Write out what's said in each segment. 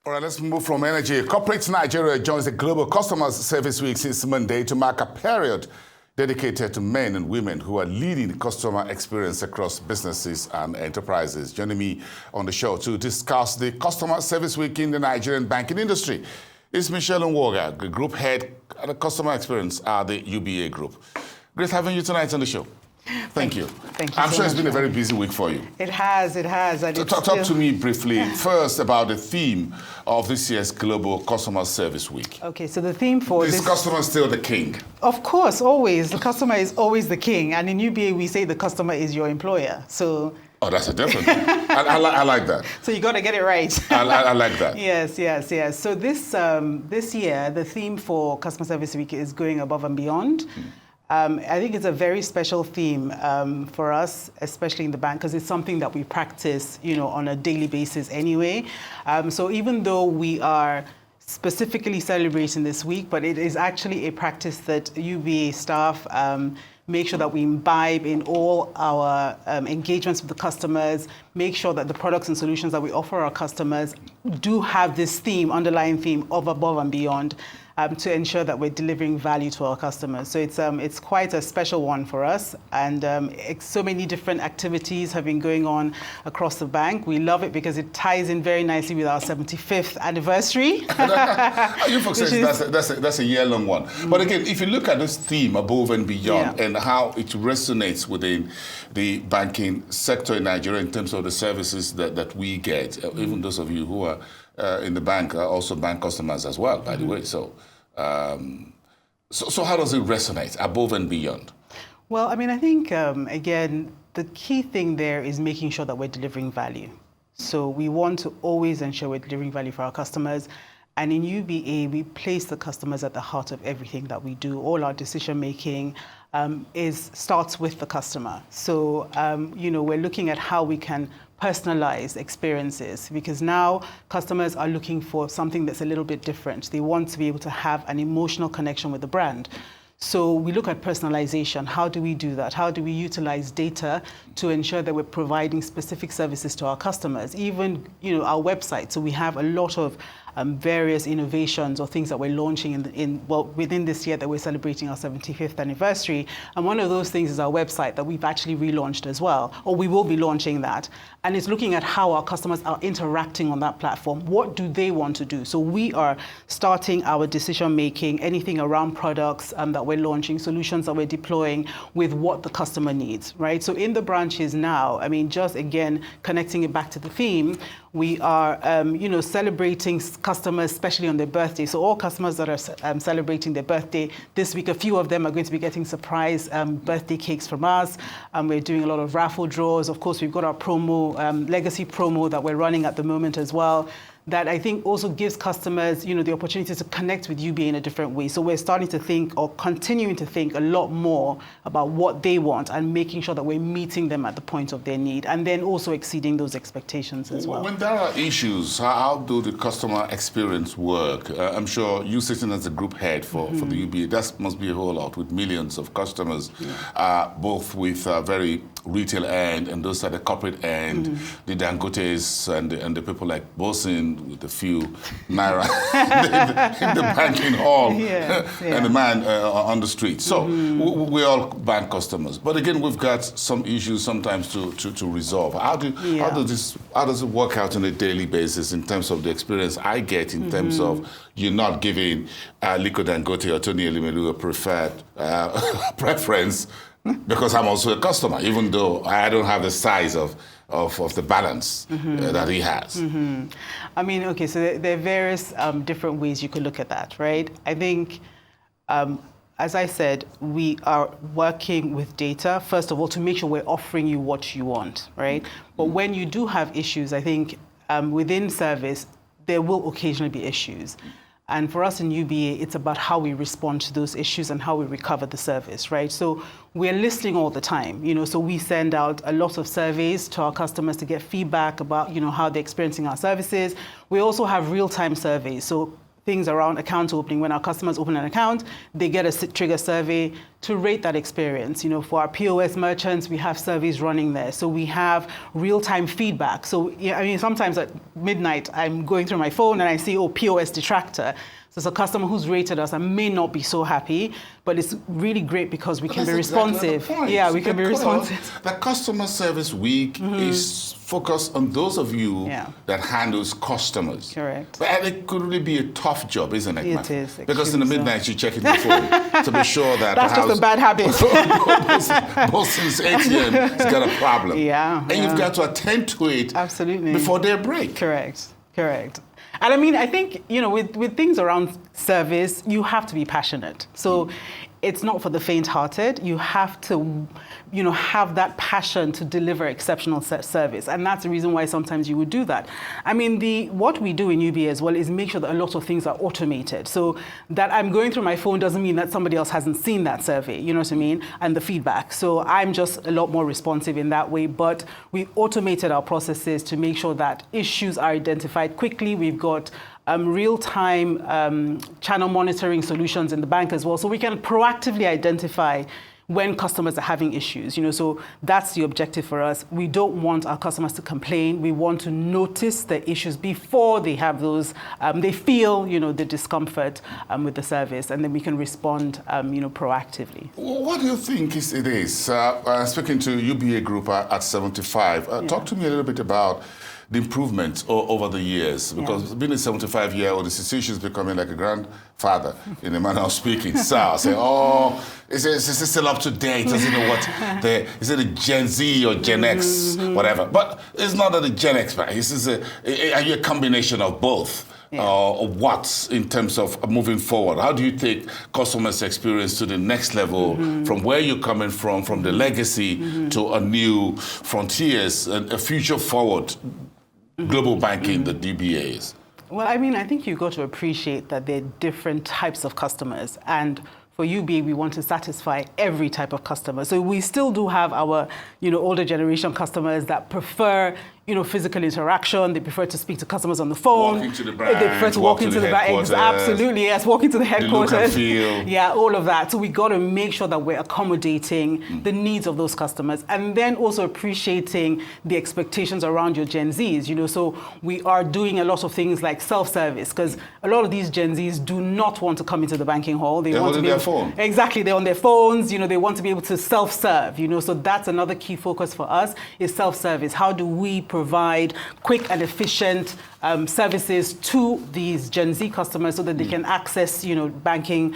All right, let's move from energy. Corporate Nigeria joins the Global Customer Service Week since Monday to mark a period dedicated to men and women who are leading customer experience across businesses and enterprises. Joining me on the show to discuss the Customer Service Week in the Nigerian banking industry is Michelle Nwoga, the Group Head at Customer Experience at the UBA Group. Great having you tonight on the show. Thank you. Thank you. I'm sure it's been a very busy week for you. It has. Talk to me briefly first about the theme of this year's Global Customer Service Week. Okay, so the theme for Is customer still the king? Of course, always. The customer is always the king. And in UBA, we say the customer is your employer. So. Oh, that's a different thing. I like that. So you got to get it right. I like that. Yes. So this year, the theme for Customer Service Week is going above and beyond. I think it's a very special theme for us, especially in the bank, because it's something that we practice, on a daily basis anyway. So even though we are specifically celebrating this week, but it is actually a practice that UBA staff make sure that we imbibe in all our engagements with the customers, make sure that the products and solutions that we offer our customers do have this underlying theme of above and beyond. To ensure that we're delivering value to our customers. So it's quite a special one for us, and so many different activities have been going on across the bank. We love it because it ties in very nicely with our 75th anniversary. You folks say that's a year-long one. But again, if you look at this theme above and beyond and how it resonates within the banking sector in Nigeria in terms of the services that we get, even those of you who are in the bank are also bank customers as well, by the way. So how does it resonate above and beyond? Well, I think, again, the key thing there is making sure that we're delivering value. So we want to always ensure we're delivering value for our customers. And in UBA, we place the customers at the heart of everything that we do. All our decision-making starts with the customer. So, we're looking at how we can personalized experiences, because now customers are looking for something that's a little bit different. They want to be able to have an emotional connection with the brand. So we look at personalization. How do we do that? How do we utilize data to ensure that we're providing specific services to our customers? Even, our website. So we have a lot of various innovations or things that we're launching within this year that we're celebrating our 75th anniversary. And one of those things is our website that we've actually relaunched as well, or we will be launching that. And it's looking at how our customers are interacting on that platform. What do they want to do? So we are starting our decision-making, anything around products that we're launching, solutions that we're deploying with what the customer needs, right? So in the branches now, just again, connecting it back to the theme, we are, celebrating customers, especially on their birthday. So all customers that are celebrating their birthday this week, a few of them are going to be getting surprise birthday cakes from us. We're doing a lot of raffle draws. Of course, we've got our promo, legacy promo that we're running at the moment as well, that I think also gives customers, the opportunity to connect with UBA in a different way. So we're starting to think, or continuing to think, a lot more about what they want and making sure that we're meeting them at the point of their need, and then also exceeding those expectations as well. When there are issues, how do the customer experience work? I'm sure you sitting as a group head for the UBA, that must be a whole lot with millions of customers, both with very retail end and those at the corporate end, the Dangotes and the people like Bosin with a few naira in the banking hall and the man on the street. So we're all bank customers. But again, we've got some issues sometimes to resolve. How does it work out on a daily basis in terms of the experience I get in terms of you're not giving Liko Dangote or Tony Elimelu a preferred preference because I'm also a customer, even though I don't have the size of the balance that he has. Okay, so there are various different ways you could look at that, right? I think, as I said, we are working with data, first of all, to make sure we're offering you what you want, right? But when you do have issues, I think within service, there will occasionally be issues. And for us in UBA, it's about how we respond to those issues and how we recover the service, right? So we're listening all the time, so we send out a lot of surveys to our customers to get feedback about, how they're experiencing our services. We also have real-time surveys. So things around account opening, when our customers open an account, they get a trigger survey to rate that experience. You know, for our POS merchants, we have surveys running there. So we have real-time feedback. So, I mean, sometimes at midnight, I'm going through my phone and I see, oh, POS detractor. So it's a customer who's rated us and may not be so happy, but it's really great because we can be responsive. Exactly yeah, we can be responsive. The Customer Service Week is focused on those of you that handles customers. Correct. But it could really be a tough job, isn't it? It is. Because in the midnight you check your phone to be sure that that's just a bad habit. Boston's ATM has got a problem. Yeah. And you've got to attend to it before their break. Correct. And I mean, I think, you know, with things around service, you have to be passionate. So it's not for the faint-hearted. You have to, you know, have that passion to deliver exceptional service. And that's the reason why sometimes you would do that. I mean, what we do in UBA as well is make sure that a lot of things are automated. So that I'm going through my phone doesn't mean that somebody else hasn't seen that survey, you know what I mean? And the feedback. So I'm just a lot more responsive in that way. But we automated our processes to make sure that issues are identified quickly. We've got real-time channel monitoring solutions in the bank as well. So we can proactively identify when customers are having issues, you know, so that's the objective for us. We don't want our customers to complain. We want to notice the issues before they have those, they feel, you know, the discomfort with the service, and then we can respond, you know, proactively. What do you think it is? Speaking to UBA Group at 75, talk to me a little bit about the improvements over the years, because being a 75-year-old, the situation is becoming like a grandfather in the manner of speaking. So say, oh, is it still up to date? Doesn't know what is it a Gen Z or Gen X, whatever? But it's not that the Gen X, are you a combination of both? Or what in terms of moving forward? How do you take customers' experience to the next level from where you're coming from the legacy to a new frontiers, a future forward global banking that UBA is? Well, I mean, I think you've got to appreciate that there are different types of customers, and for UBA, we want to satisfy every type of customer. So we still do have our, you know, older generation customers that prefer, you know, physical interaction. They prefer to speak to customers on the phone. Walk into the branch, they prefer to walk into the bank. Absolutely, yes. Walk into the headquarters. The look and feel. Yeah, all of that. So we got to make sure that we're accommodating the needs of those customers, and then also appreciating the expectations around your Gen Zs. You know, so we are doing a lot of things like self-service, because a lot of these Gen Zs do not want to come into the banking hall. They're on their phone. Exactly, they're on their phones. You know, they want to be able to self-serve. You know, so that's another key focus for us is self-service. How do we provide quick and efficient services to these Gen Z customers so that they can access, you know, banking,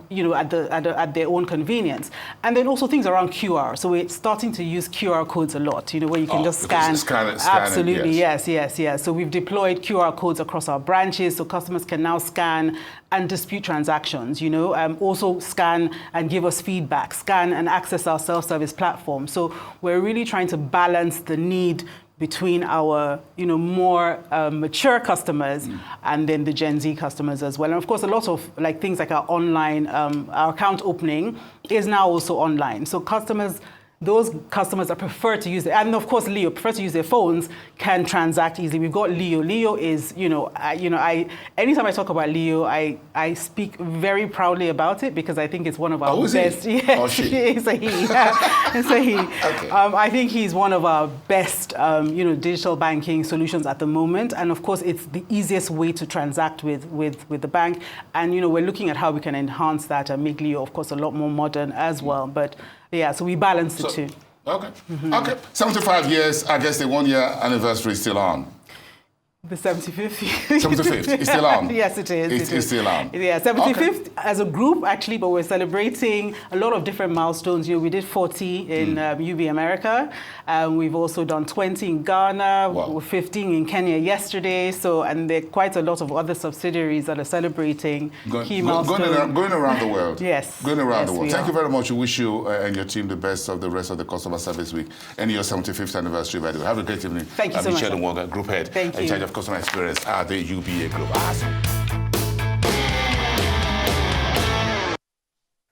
you know, at their own convenience, and then also things around QR. So we're starting to use QR codes a lot, you know, where you can just scan. Absolutely, yes. So we've deployed QR codes across our branches, so customers can now scan and dispute transactions. You know, also scan and give us feedback, scan and access our self-service platform. So we're really trying to balance the need between our, you know, more mature customers and then the Gen Z customers as well. And of course, a lot of like things like our online, our account opening is now also online. So those customers that prefer to use it, and of course Leo prefer to use their phones, can transact easily. We've got Leo. Leo is, anytime I talk about Leo, I speak very proudly about it because I think it's one of our best. He? Yes, or she? It's a he. It's a he. Okay. I think he's one of our best, digital banking solutions at the moment, and of course it's the easiest way to transact with the bank. And we're looking at how we can enhance that and make Leo, of course, a lot more modern as well. But yeah, so we balance the two. Okay. Okay. 75 years, I guess the 1-year anniversary is still on. The 75th. 75th. It's still on. Yes, it is. It's still on. Yeah, 75th as a group, actually, but we're celebrating a lot of different milestones. We did 40 in UBA America. We've also done 20 in Ghana. Wow. 15 in Kenya yesterday. So, and there are quite a lot of other subsidiaries that are celebrating key milestones. Going around the world. Yes. Going around the world. Thank are. you very much. We wish you and your team the best of the rest of the Customer Service Week and your 75th anniversary, by the way. Have a great evening. Thank you so much. Nwoga, Group Head. Thank you. In charge of customer experience at the UBA Group. Awesome.